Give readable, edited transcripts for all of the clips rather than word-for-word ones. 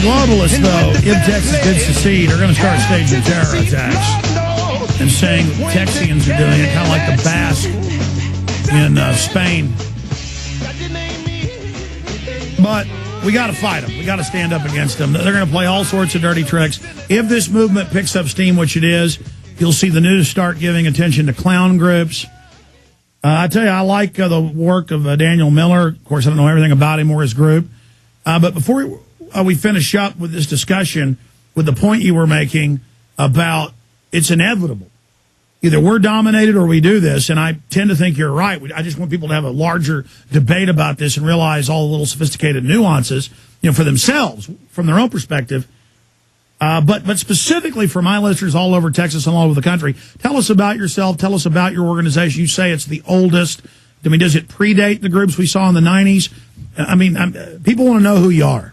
globalists, though, if Texas did secede, are going to start staging terror attacks and saying Texians are doing it, kind of like the Basque in Spain. But we got to fight them. We got to stand up against them. They're going to play all sorts of dirty tricks. If this movement picks up steam, which it is, you'll see the news start giving attention to clown groups. I tell you, I like the work of Daniel Miller. Of course, I don't know everything about him or his group. But before we finish up with this discussion, with the point you were making about it's inevitable. Either we're dominated or we do this, and I tend to think you're right. I just want people to have a larger debate about this and realize all the little sophisticated nuances, for themselves, from their own perspective. But specifically for my listeners all over Texas and all over the country, tell us about yourself. Tell us about your organization. You say it's the oldest. I mean, does it predate the groups we saw in the 90s? I mean, people want to know who you are.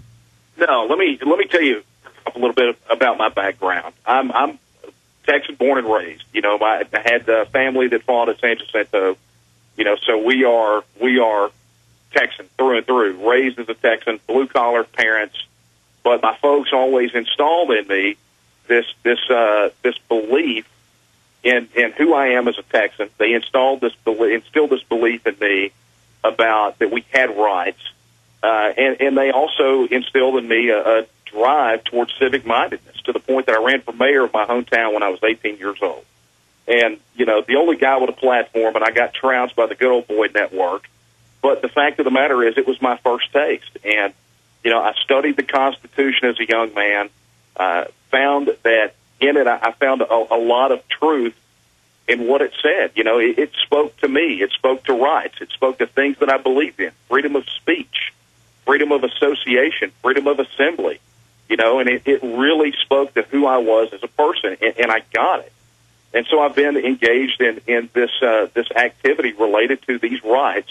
No, let me tell you a little bit about my background. I'm Texan born and raised. I had a family that fought at San Jacinto. So we are Texan through and through. Raised as a Texan, blue collar parents. But my folks always installed in me this belief in who I am as a Texan. They instilled this belief in me about that we had rights, and they also instilled in me a drive towards civic mindedness to the point that I ran for mayor of my hometown when I was 18 years old. And the only guy with a platform, and I got trounced by the Good Old Boy Network. But the fact of the matter is, it was my first taste, and I studied the Constitution as a young man, found that in it I found a lot of truth in what it said. It spoke to me. It spoke to rights. It spoke to things that I believed in, freedom of speech, freedom of association, freedom of assembly, and it really spoke to who I was as a person, and I got it. And so I've been engaged in this activity related to these rights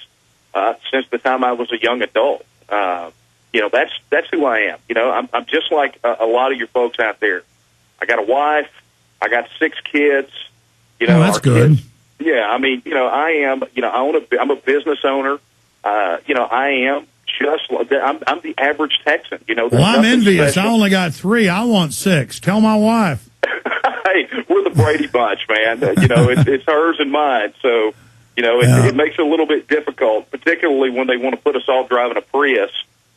since the time I was a young adult. That's who I am. I'm just like a lot of your folks out there. I got a wife. I got 6 kids. That's good. Kids, yeah, I mean, I am. I'm a business owner. I am just. I'm the average Texan. Well, I'm envious. Special. I only got 3. I want 6. Tell my wife. Hey, we're the Brady Bunch, man. It's hers and mine. So, it makes it a little bit difficult, particularly when they want to put us all driving a Prius.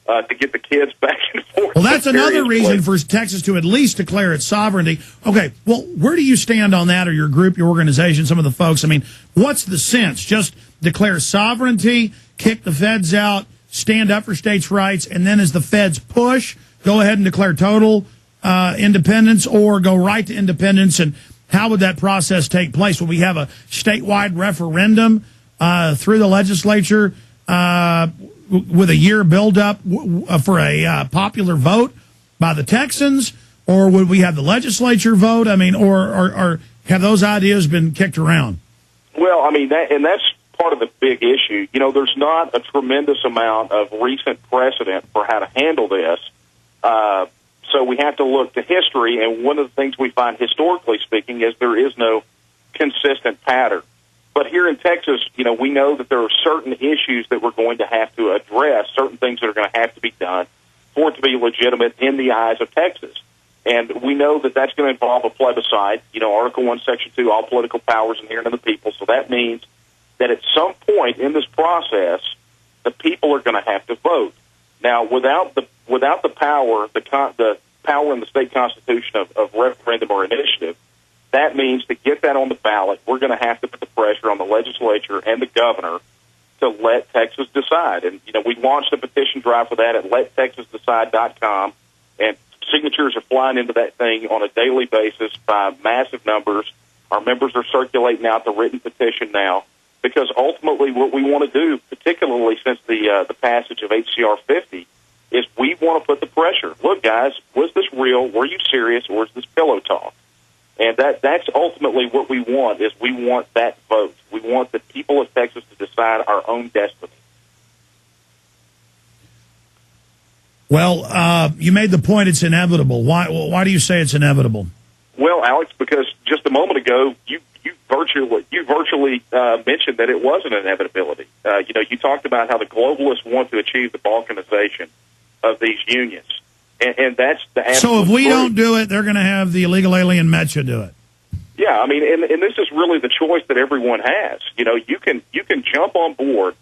To get the kids back and forth. Well, that's another reason for Texas to at least declare its sovereignty. Okay, well, where do you stand on that, or your group, your organization, some of the folks? I mean, what's the sense? Just declare sovereignty, kick the feds out, stand up for states' rights, and then as the feds push, go ahead and declare total independence, or go right to independence? And how would that process take place? Would we have a statewide referendum through the legislature with a year buildup for a popular vote by the Texans, or would we have the legislature vote? I mean, or have those ideas been kicked around? Well, I mean, that's part of the big issue. There's not a tremendous amount of recent precedent for how to handle this. So we have to look to history, and one of the things we find, historically speaking, is there is no consistent pattern. But here in Texas, we know that there are certain issues that we're going to have to address, certain things that are going to have to be done for it to be legitimate in the eyes of Texas. And we know that that's going to involve a plebiscite, Article 1, Section 2, all political powers inherent in the people. So that means that at some point in this process, the people are going to have to vote. Now, without the power, the power in the state constitution of referendum or initiative, that means to get that on the ballot, we're going to have to put the pressure on the legislature and the governor to let Texas decide. And, we launched a petition drive for that at lettexasdecide.com, and signatures are flying into that thing on a daily basis by massive numbers. Our members are circulating out the written petition now, because ultimately what we want to do, particularly since the passage of HCR 50, is we want to put the pressure. Look, guys, was this real? Were you serious? Or is this pillow talk? And that's ultimately what we want, is we want that vote. We want the people of Texas to decide our own destiny. Well, you made the point it's inevitable. Why do you say it's inevitable? Well, Alex, because just a moment ago, you virtually mentioned that it was an inevitability. You talked about how the globalists want to achieve the balkanization of these unions. And that's the absolute So if we truth. don't do it, they're going to have the illegal alien Metcha do it. Yeah, I mean, and this is really the choice that everyone has. You know, you can jump on board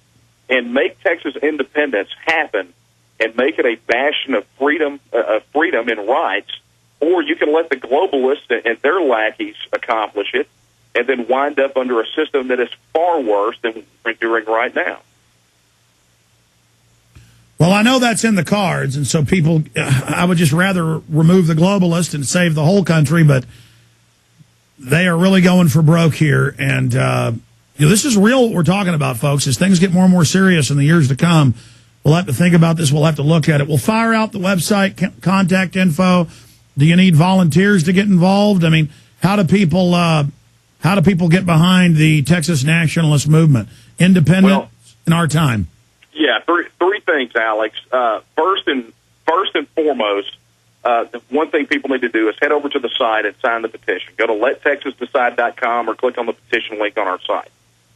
and make Texas independence happen and make it a bastion of freedom and rights, or you can let the globalists and their lackeys accomplish it and then wind up under a system that is far worse than we're enduring right now. Well, I know that's in the cards, and so people, I would just rather remove the globalists and save the whole country, but they are really going for broke here, and this is real what we're talking about, folks. As things get more and more serious in the years to come, we'll have to think about this. We'll have to look at it. We'll fire out the website, contact info. Do you need volunteers to get involved? I mean, how do people get behind the Texas nationalist movement? Independent in our time. Yeah, three things, Alex. First and foremost, the one thing people need to do is head over to the site and sign the petition. Go to lettexasdecide.com or click on the petition link on our site.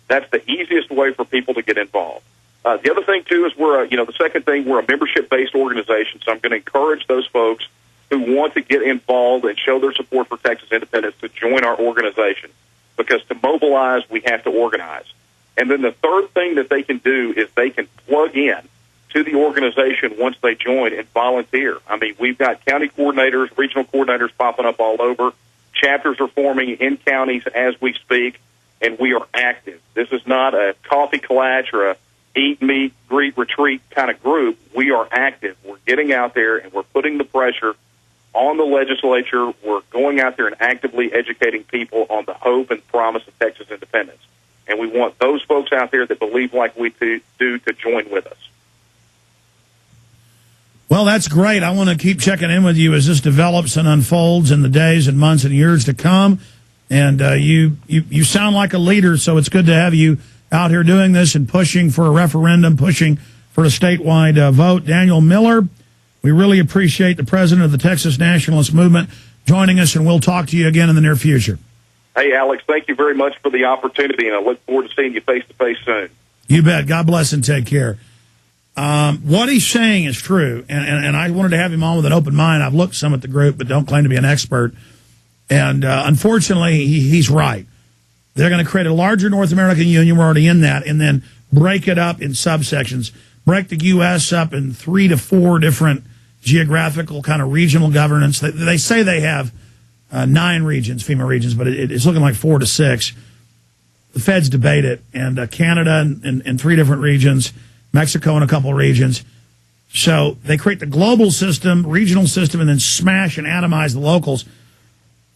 That's the easiest way for people to get involved. The other thing, too, is the second thing, we're a membership-based organization, so I'm going to encourage those folks who want to get involved and show their support for Texas independence to join our organization, because to mobilize, we have to organize. And then the third thing that they can do is they can plug in to the organization once they join and volunteer. I mean, we've got county coordinators, regional coordinators popping up all over. Chapters are forming in counties as we speak, and we are active. This is not a coffee klatch or a eat, meet, greet, retreat kind of group. We are active. We're getting out there, and we're putting the pressure on the legislature. We're going out there and actively educating people on the hope and promise of Texas independence. And we want those folks out there that believe like we do to join with us. Well, that's great. I want to keep checking in with you as this develops and unfolds in the days and months and years to come. And you sound like a leader, so it's good to have you out here doing this and pushing for a referendum, pushing for a statewide vote. Daniel Miller, we really appreciate the president of the Texas Nationalist Movement joining us, and we'll talk to you again in the near future. Hey, Alex, thank you very much for the opportunity, and I look forward to seeing you face-to-face soon. You bet. God bless and take care. What he's saying is true, and I wanted to have him on with an open mind. I've looked some at the group, but don't claim to be an expert. And unfortunately, he's right. They're going to create a larger North American Union. We're already in that, and then break it up in subsections. Break the U.S. up in 3 to 4 different geographical kind of regional governance. They say they have 9 regions, FEMA regions, but it's looking like 4 to 6. The feds debate it, and Canada in 3 different regions, Mexico in a couple of regions. So they create the global system, regional system, and then smash and atomize the locals.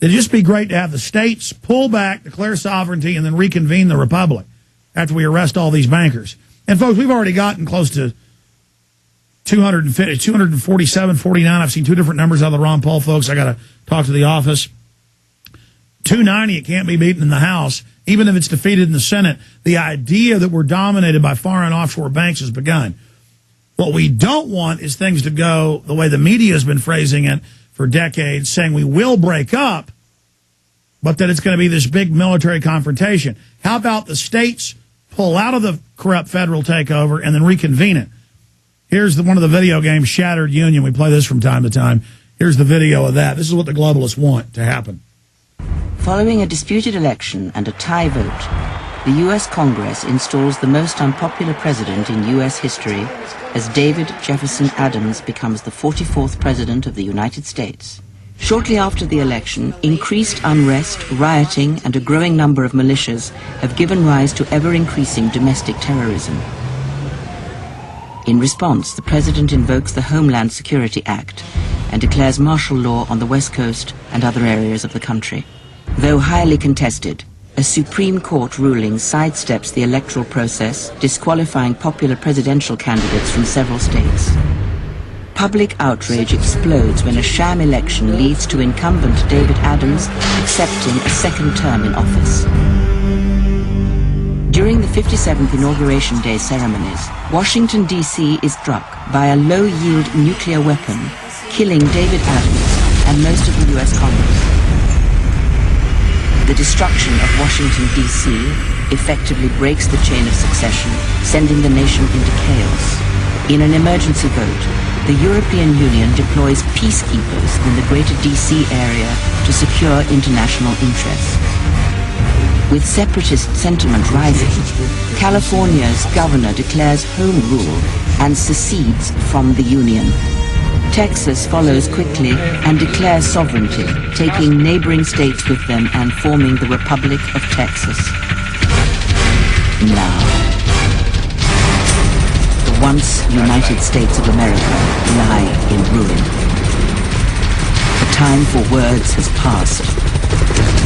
It'd just be great to have the states pull back, declare sovereignty, and then reconvene the republic after we arrest all these bankers. And, folks, we've already gotten close to 250, 247, 49. I've seen 2 different numbers out of the Ron Paul folks. I got to talk to the office. 290, it can't be beaten in the House, even if it's defeated in the Senate. The idea that we're dominated by foreign offshore banks has begun. What we don't want is things to go the way the media has been phrasing it for decades, saying we will break up, but that it's going to be this big military confrontation. How about the states pull out of the corrupt federal takeover and then reconvene it? Here's one of the video games, Shattered Union. We play this from time to time. Here's the video of that. This is what the globalists want to happen. Following a disputed election and a tie vote, the U.S. Congress installs the most unpopular president in U.S. history as David Jefferson Adams becomes the 44th president of the United States. Shortly after the election, increased unrest, rioting, and a growing number of militias have given rise to ever-increasing domestic terrorism. In response, the president invokes the Homeland Security Act and declares martial law on the West Coast and other areas of the country. Though highly contested, a Supreme Court ruling sidesteps the electoral process, disqualifying popular presidential candidates from several states. Public outrage explodes when a sham election leads to incumbent David Adams accepting a second term in office. During the 57th Inauguration Day ceremonies, Washington, D.C. is struck by a low-yield nuclear weapon, killing David Adams and most of the U.S. Congress. The destruction of Washington, D.C. effectively breaks the chain of succession, sending the nation into chaos. In an emergency vote, the European Union deploys peacekeepers in the greater DC area to secure international interests. With separatist sentiment rising, California's governor declares home rule and secedes from the Union. Texas follows quickly and declares sovereignty, taking neighboring states with them and forming the Republic of Texas. Now, the once United States of America lie in ruin. The time for words has passed,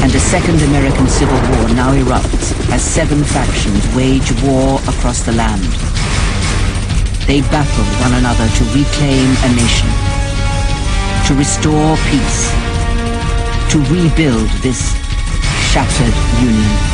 and a second American Civil War now erupts as 7 factions wage war across the land. They battle one another to reclaim a nation, to restore peace, to rebuild this shattered union.